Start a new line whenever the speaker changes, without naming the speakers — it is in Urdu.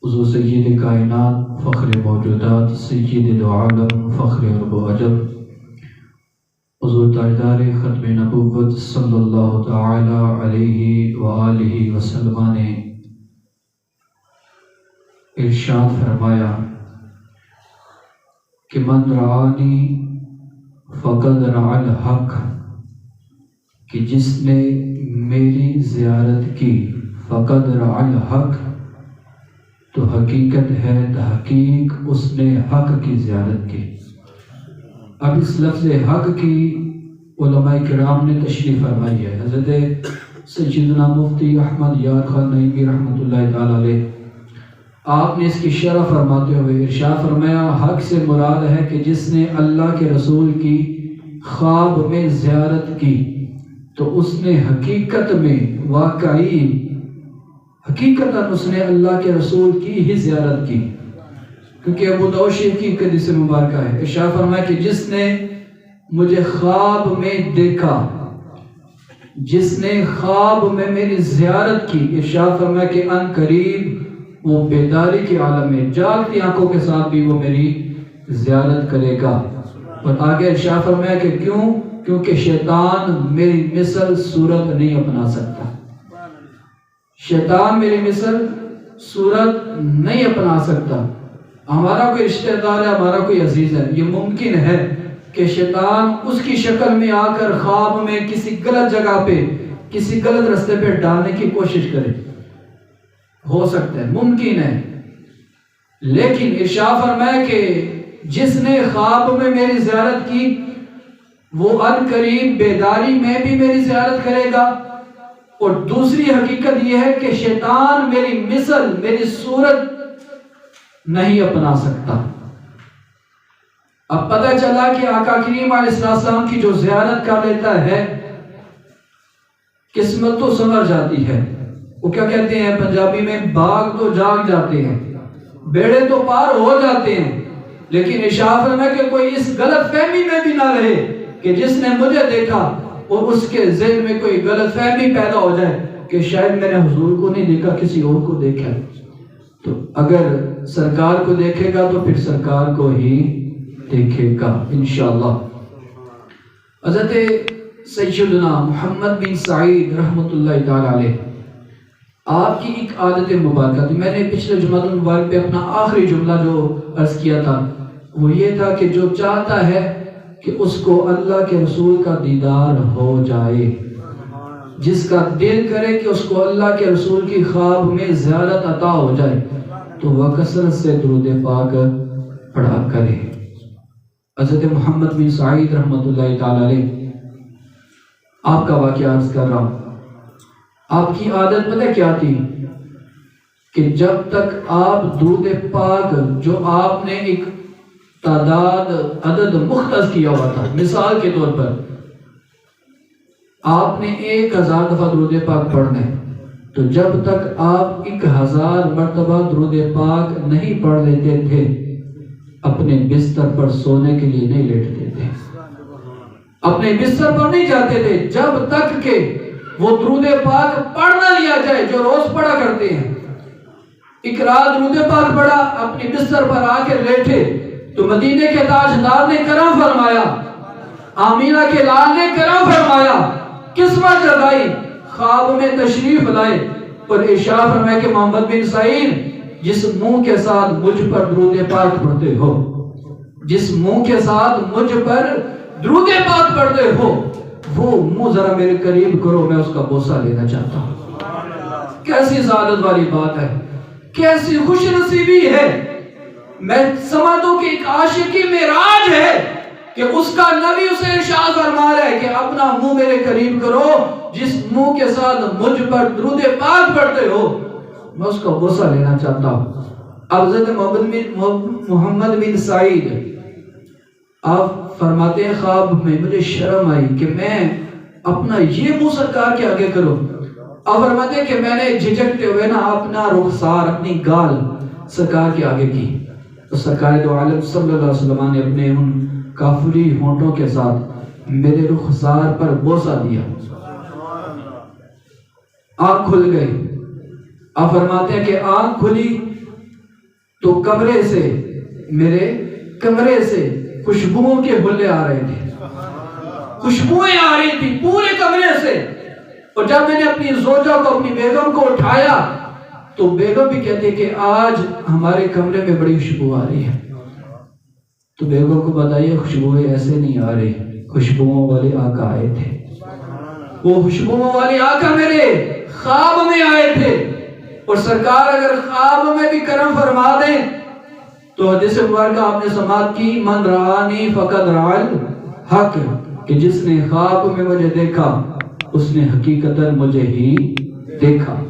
حضور سید کائنات فخر موجودات سید دو عالم فخر عرب و عجب حضور تاجدار ختم نبوت صلی اللہ تعالی علیہ وآلہ وسلم نے ارشاد فرمایا کہ من رعانی فقد رعا الحق، کہ جس نے میری زیارت کی فقد رعا الحق، تو حقیقت ہے تحقیق اس نے حق کی زیارت کی۔ اب اس لفظ حق کی علماء کرام نے تشریح فرمائی ہے۔ حضرت سیدنا مفتی احمد یار خان نعیمی رحمۃ اللہ تعالی علیہ، آپ نے اس کی شرح فرماتے ہوئے ارشاد فرمایا، حق سے مراد ہے کہ جس نے اللہ کے رسول کی خواب میں زیارت کی تو اس نے حقیقت میں واقعی حقیقتاً اس نے اللہ کے رسول کی ہی زیارت کی، کیونکہ ابو داؤد شریف کی ایک حدیث مبارکہ ہے۔ ارشاد فرمایا کہ جس نے مجھے خواب میں دیکھا، جس نے خواب میں میری زیارت کی، ارشاد فرمایا کہ ان قریب وہ بیداری کے عالم میں جاگتی آنکھوں کے ساتھ بھی وہ میری زیارت کرے گا۔ اور آگے ارشاد فرمایا کہ کیونکہ شیطان میری مثل صورت نہیں اپنا سکتا، شیطان میری مثل صورت نہیں اپنا سکتا۔ ہمارا کوئی رشتہ دار ہے، ہمارا کوئی عزیز ہے، یہ ممکن ہے کہ شیطان اس کی شکل میں آ کر خواب میں کسی غلط جگہ پہ کسی غلط رستے پہ ڈالنے کی کوشش کرے، ہو سکتا ہے، ممکن ہے۔ لیکن ارشاد فرمایا کہ جس نے خواب میں میری زیارت کی وہ ان قریب بیداری میں بھی میری زیارت کرے گا۔ اور دوسری حقیقت یہ ہے کہ شیطان میری مثل میری صورت نہیں اپنا سکتا۔ اب پتہ چلا کہ آقا کریم علیہ السلام کی جو زیارت کر لیتا ہے قسمت تو سنور جاتی ہے۔ وہ کیا کہتے ہیں پنجابی میں، باغ تو جاگ جاتے ہیں، بیڑے تو پار ہو جاتے ہیں۔ لیکن ارشاد فرمایا کہ کوئی اس غلط فہمی میں بھی نہ رہے کہ جس نے مجھے دیکھا اور اس کے ذہن میں کوئی غلط فہمی پیدا ہو جائے کہ شاید میں نے حضور کو نہیں دیکھا، کسی اور کو دیکھا۔ تو اگر سرکار کو دیکھے گا تو پھر سرکار کو ہی دیکھے گا انشاءاللہ۔ حضرت سیدنا محمد بن سعید رحمۃ اللہ تعالی علیہ، آپ کی ایک عادت مبارکہ تھی۔ میں نے پچھلے جمعہ المبارک پہ اپنا آخری جملہ جو عرض کیا تھا وہ یہ تھا کہ جو چاہتا ہے کہ اس کو اللہ کے رسول کا دیدار ہو جائے، جس کا دل کرے کہ اس کو اللہ کے رسول کی خواب میں زیارت عطا ہو جائے تو وہ کثرت سے درود پاک پڑھا کرے۔ حضرت محمد بن سعید رحمۃ اللہ تعالی علیہ، آپ کا واقعہ عرض کر رہا ہوں۔ آپ کی عادت پتہ کیا تھی کہ جب تک آپ درود پاک جو آپ نے ایک تعداد عدد مختص کیا ہوا تھا، مثال کے طور پر آپ نے 1000 دفعہ درود پاک پڑھنا ہے، تو جب تک آپ 1000 مرتبہ درود پاک نہیں پڑھ لیتے تھے اپنے بستر پر سونے کے لیے نہیں لیٹتے تھے، اپنے بستر پر نہیں جاتے تھے جب تک کہ وہ درود پاک پڑھ نہ لیا جائے جو روز پڑھا کرتے ہیں۔ ایک رات درود پاک پڑھا، اپنے بستر پر آ کے لیٹے تو مدینے کے تاجدار نے کرم فرمایا، آمینہ کے لال نے کرم فرمایا، قسمت جگائی، خواب میں تشریف لائے اور ارشاد فرمایا کہ محمد بن سعید، جس منہ کے ساتھ مجھ پر درود پاک پڑھتے ہو، جس منہ کے ساتھ مجھ پر درود پاک پڑھتے ہو، وہ منہ ذرا میرے قریب کرو، میں اس کا بوسہ لینا چاہتا ہوں۔ کیسی سعادت والی بات ہے، کیسی خوش نصیبی ہے۔ میں سمجھتا ہوں کہ ایک عاشق کی معراج ہے کہ اس کا نبی اسے ارشاد فرما رہا ہے کہ اپنا منہ میرے قریب کرو، جس منہ کے ساتھ مجھ پر درود پاک پڑھتے ہو میں اس کا بوسہ لینا چاہتا ہوں۔ اب حضرت محمد بن سعید آپ فرماتے ہیں خواب میں مجھے شرم آئی کہ میں اپنا یہ منہ سرکار کے آگے کروں۔ آپ فرماتے ہیں کہ میں نے جھجکتے ہوئے نا اپنا رخسار اپنی گال سرکار کے آگے کی تو سرکار دو عالم صلی اللہ علیہ وسلم نے اپنے ان کافری ہونٹوں کے ساتھ میرے رخسار پر بوسہ دیا، آنکھ کھل گئی۔ آپ فرماتے ہیں کہ آنکھ کھلی تو کمرے سے، میرے کمرے سے خوشبوؤں کے حلے آ رہے تھے، خوشبوئیں آ رہی تھی پورے کمرے سے۔ اور جب میں نے اپنی زوجہ کو، اپنی بیگم کو اٹھایا تو بیگم بھی کہتے کہ آج ہمارے کمرے میں بڑی خوشبو آ رہی ہے۔ تو بیگم کو بتائیے خوشبوئیں ایسے نہیں آ رہی، خوشبوؤں والے آقا آئے تھے۔ وہ خوشبوؤں والے آقا میرے خواب میں آئے تھے۔ اور سرکار اگر خواب میں بھی کرم فرما دیں تو حدیث مبارکہ آپ نے سماعت کی، من رآنی فقد رأى الحق، کہ جس نے خواب میں مجھے دیکھا اس نے حقیقتاً مجھے ہی دیکھا۔